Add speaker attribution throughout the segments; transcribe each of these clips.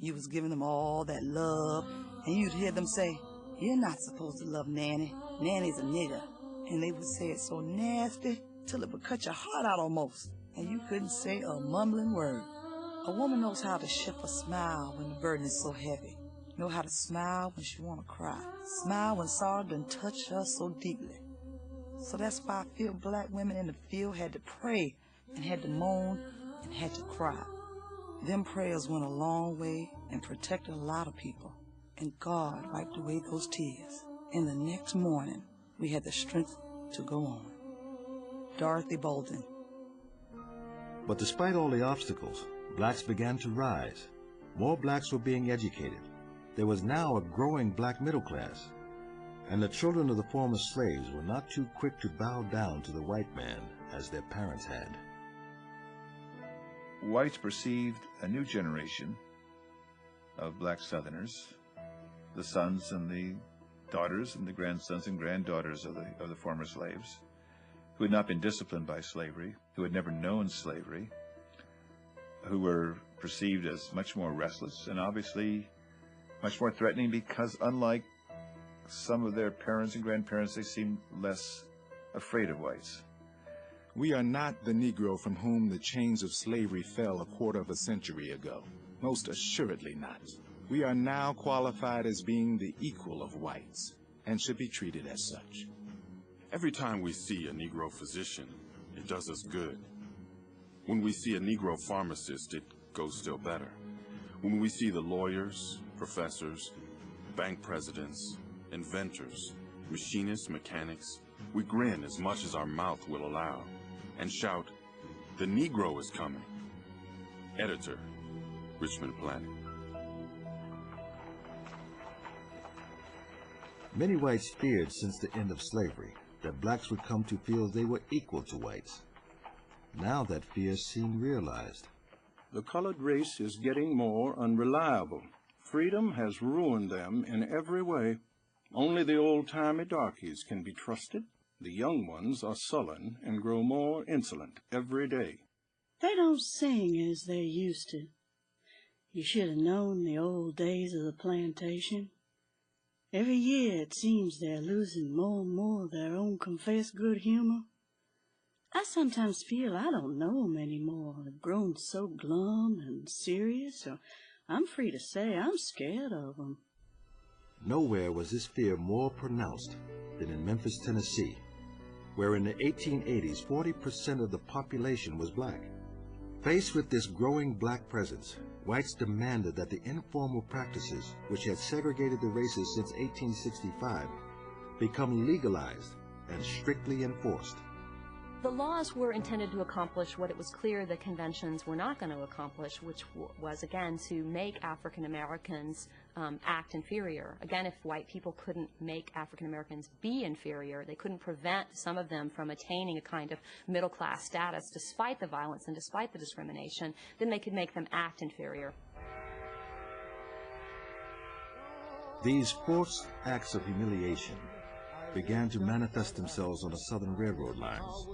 Speaker 1: You was giving them all that love, and you'd hear them say, "You're not supposed to love Nanny. Nanny's a nigger." And they would say it so nasty till it would cut your heart out almost, and you couldn't say a mumbling word. A woman knows how to shift a smile when the burden is so heavy. Know how to smile when she want to cry. Smile when sorrow done touched her so deeply. So that's why I feel black women in the field had to pray and had to moan and had to cry. Them prayers went a long way and protected a lot of people. And God wiped away those tears. And the next morning, we had the strength to go on. Dorothy Bolden.
Speaker 2: But despite all the obstacles, blacks began to rise. More blacks were being educated. There was now a growing black middle class. And the children of the former slaves were not too quick to bow down to the white man as their parents had.
Speaker 3: Whites perceived a new generation of black Southerners, the sons and the daughters and the grandsons and granddaughters of the former slaves, who had not been disciplined by slavery, who had never known slavery, who were perceived as much more restless and obviously much more threatening because, unlike some of their parents and grandparents, they seemed less afraid of whites.
Speaker 4: We are not the Negro from whom the chains of slavery fell a quarter of a century ago. Most assuredly not. We are now qualified as being the equal of whites, and should be treated as such.
Speaker 5: Every time we see a Negro physician, it does us good. When we see a Negro pharmacist, it goes still better. When we see the lawyers, professors, bank presidents, inventors, machinists, mechanics, we grin as much as our mouth will allow and shout, "The Negro is coming." Editor, Richmond Planet.
Speaker 2: Many whites feared since the end of slavery that blacks would come to feel they were equal to whites. Now that fear seemed realized.
Speaker 6: The colored race is getting more unreliable. Freedom has ruined them in every way. Only the old-timey darkies can be trusted. The young ones are sullen and grow more insolent every day.
Speaker 7: They don't sing as they used to. You should have known the old days of the plantation. Every year it seems they're losing more and more of their own confessed good humor. I sometimes feel I don't know 'em anymore. They've grown so glum and serious, or I'm free to say I'm scared of 'em.
Speaker 2: Nowhere was this fear more pronounced than in Memphis, Tennessee, where in the 1880s 40% of the population was black. Faced with this growing black presence, whites demanded that the informal practices which had segregated the races since 1865 become legalized and strictly enforced.
Speaker 8: The laws were intended to accomplish what it was clear the conventions were not going to accomplish, which was, again, to make African Americans act inferior. Again, if white people couldn't make African Americans be inferior, they couldn't prevent some of them from attaining a kind of middle-class status despite the violence and despite the discrimination, then they could make them act inferior.
Speaker 2: These forced acts of humiliation began to manifest themselves on the Southern Railroad lines.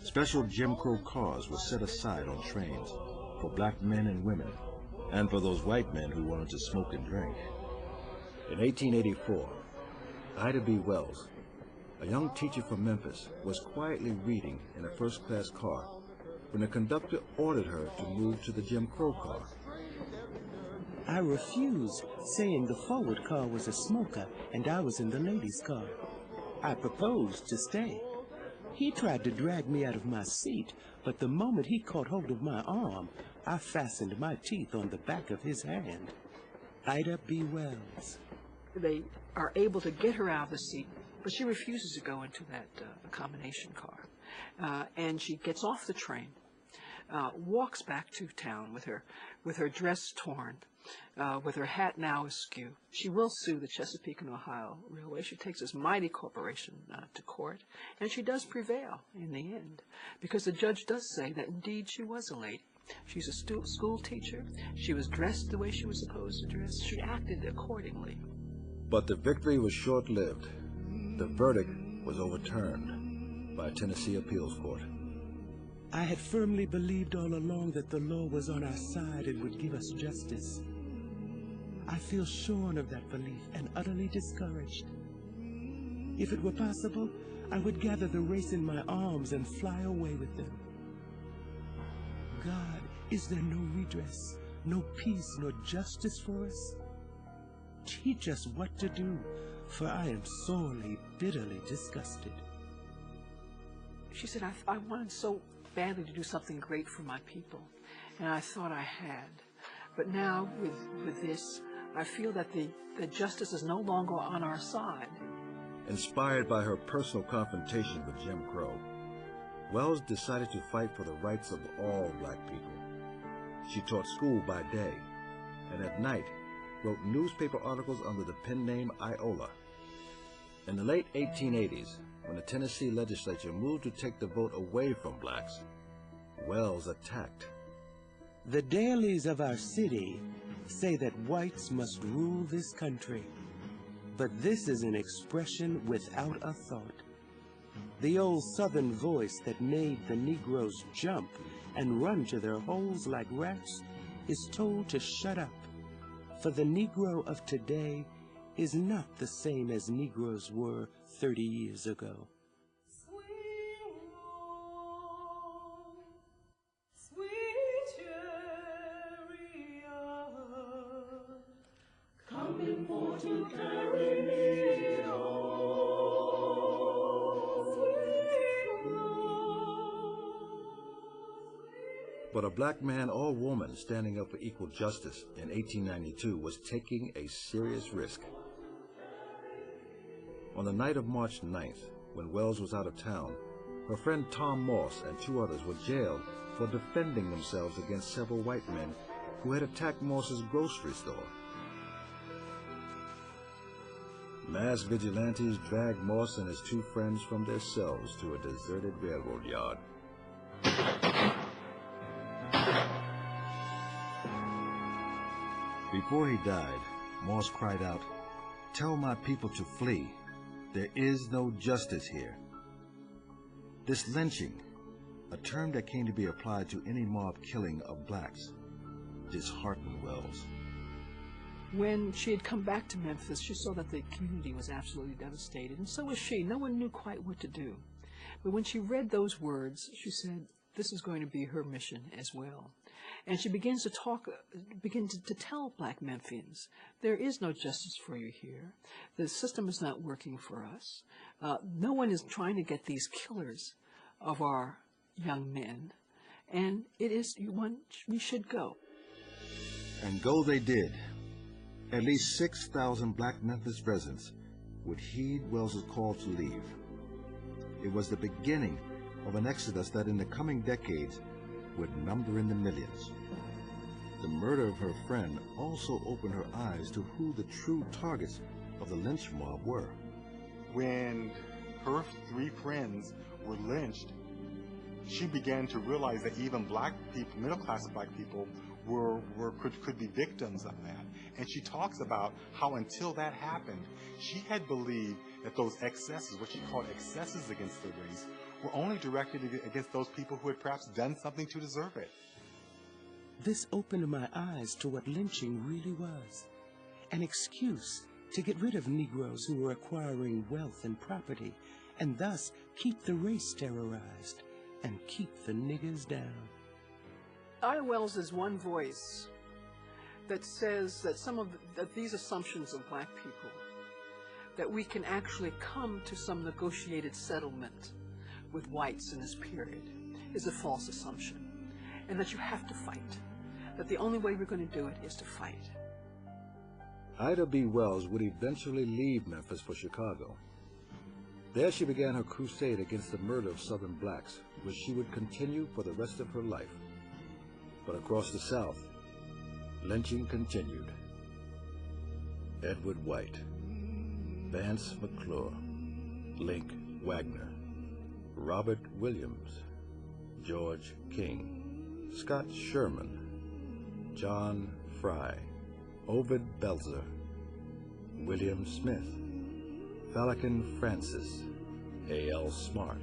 Speaker 2: Special Jim Crow cars were set aside on trains for black men and women, and for those white men who wanted to smoke and drink. In 1884, Ida B. Wells, a young teacher from Memphis, was quietly reading in a first-class car when the conductor ordered her to move to the Jim Crow car.
Speaker 9: I refused, saying the forward car was a smoker and I was in the ladies' car. I proposed to stay. He tried to drag me out of my seat, but the moment he caught hold of my arm, I fastened my teeth on the back of his hand. Ida B. Wells.
Speaker 10: They are able to get her out of the seat, but she refuses to go into that combination car. And she gets off the train, walks back to town with her dress torn, with her hat now askew. She will sue the Chesapeake and Ohio Railway. She takes this mighty corporation to court, and she does prevail in the end, because the judge does say that indeed she was a lady. She's a school teacher. She was dressed the way she was supposed to dress. She acted accordingly.
Speaker 2: But the victory was short-lived. The verdict was overturned by a Tennessee appeals court.
Speaker 9: I had firmly believed all along that the law was on our side and would give us justice. I feel shorn of that belief and utterly discouraged. If it were possible, I would gather the race in my arms and fly away with them. God, is there no redress, no peace, nor justice for us? Teach us what to do, for I am sorely, bitterly disgusted.
Speaker 10: She said, I wanted so badly to do something great for my people, and I thought I had. But now, with this, I feel that the justice is no longer on our side.
Speaker 2: Inspired by her personal confrontation with Jim Crow, Wells decided to fight for the rights of all black people. She taught school by day, and at night wrote newspaper articles under the pen name Iola. In the late 1880s, when the Tennessee legislature moved to take the vote away from blacks, Wells attacked.
Speaker 9: The dailies of our city say that whites must rule this country. But this is an expression without a thought. The old Southern voice that made the Negroes jump and run to their holes like rats is told to shut up, for the Negro of today is not the same as Negroes were 30 years ago.
Speaker 11: Coming for to carry me home, sweet Lord.
Speaker 2: But a black man or woman standing up for equal justice in 1892 was taking a serious risk. On the night of March 9th, when Wells was out of town, her friend Tom Moss and 2 others were jailed for defending themselves against several white men who had attacked Moss's grocery store. Masked vigilantes dragged Moss and his 2 friends from their cells to a deserted railroad yard. Before he died, Moss cried out, "Tell my people to flee. There is no justice here." This lynching, a term that came to be applied to any mob killing of blacks, disheartened Wells.
Speaker 10: When she had come back to Memphis, she saw that the community was absolutely devastated, and so was she. No one knew quite what to do. But when she read those words, she said this is going to be her mission as well. And she begins to tell black Memphians, there is no justice for you here. The system is not working for us. No one is trying to get these killers of our young men. And it is one we should go.
Speaker 2: And go they did. At least 6,000 black Memphis residents would heed Wells's call to leave. It was the beginning of an exodus that in the coming decades would number in the millions. The murder of her friend also opened her eyes to who the true targets of the lynch mob were.
Speaker 12: When her 3 friends were lynched, she began to realize that even black people, middle-class black people, could be victims of that. And she talks about how until that happened, she had believed that those excesses, what she called excesses against the race, were only directed against those people who had perhaps done something to deserve it.
Speaker 9: This opened my eyes to what lynching really was, an excuse to get rid of Negroes who were acquiring wealth and property, and thus keep the race terrorized and keep the niggers down.
Speaker 10: Ida Wells is one voice that says that that these assumptions of black people, that we can actually come to some negotiated settlement with whites in this period, is a false assumption, and that you have to fight, that the only way we're going to do it is to fight.
Speaker 2: Ida B. Wells would eventually leave Memphis for Chicago. There she began her crusade against the murder of Southern blacks, which she would continue for the rest of her life. But across the South, lynching continued. Edward White, Vance McClure, Link Wagner, Robert Williams, George King, Scott Sherman, John Fry, Ovid Belzer, William Smith, Falcon Francis, A.L. Smart,